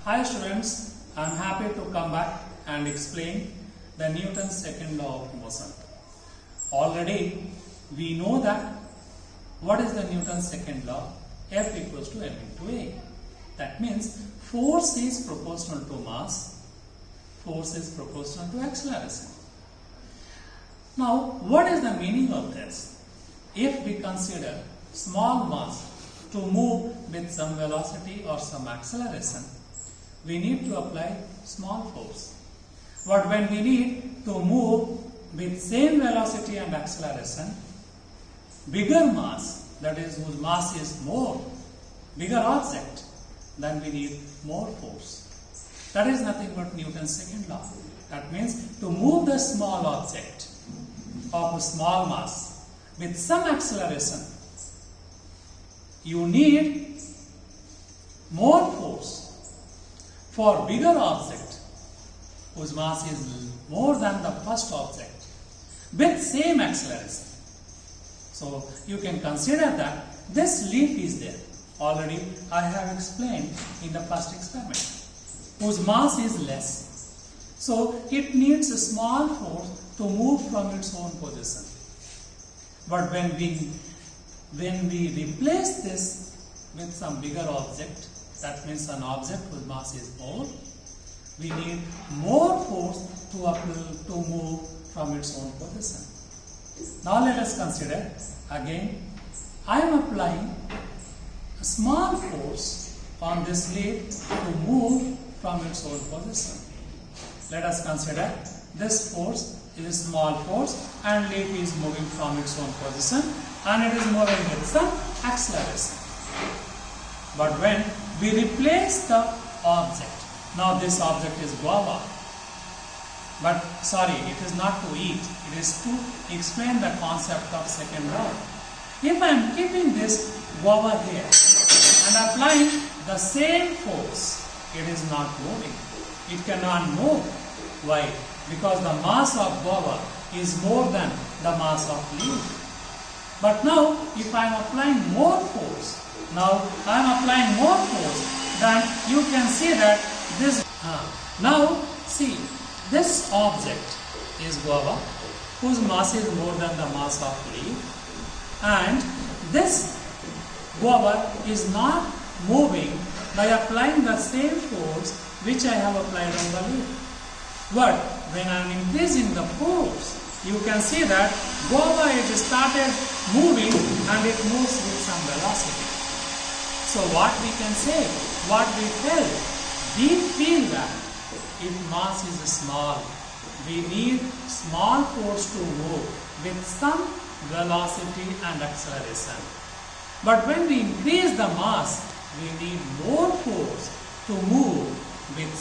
Hi students, I am happy to come back and explain the Newton's second law of motion. Already we know that what is the Newton's second law? F equals to m into a. That means force is proportional to mass, force is proportional to acceleration. Now what is the meaning of this? If we consider small mass to move with some velocity or some acceleration, we need to apply small force. But when we need to move with same velocity and acceleration, bigger mass, that is whose mass is more, bigger object, then we need more force. That is nothing but Newton's second law. That means to move the small object of a small mass with some acceleration, you need more force for bigger object whose mass is more than the first object with same acceleration. So you can consider that this leaf is there. Already I have explained in the first experiment, whose mass is less. So it needs a small force to move from its own position. But when we replace this with some bigger object, that means an object whose mass is more, we need more force to move from its own position. Now let us consider again, I am applying a small force on this leaf to move from its own position. Let us consider this force is a small force and leaf is moving from its own position and it is moving with some acceleration. But when we replace the object, now this object is guava, but sorry, it is not to eat, it is to explain the concept of second law. If I am keeping this guava here and applying the same force, it is not moving. It cannot move. Why? Because the mass of guava is more than the mass of leaf. But now, if I am applying more force, then you can see that this. Now, see, this object is guava, whose mass is more than the mass of leaf, and this guava is not moving by applying the same force which I have applied on the leaf. But when I am increasing the force, you can see that guava is started moving and it moves with some velocity. So what we can say, what we tell, we feel that if mass is small, we need small force to move with some velocity and acceleration. But when we increase the mass, we need more force to move with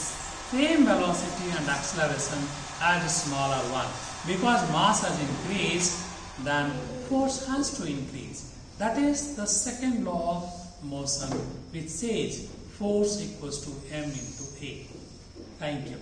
same velocity and acceleration as a smaller one. Because mass has increased, then force has to increase. That is the second law of motion, which says force equals to m into a. Thank you.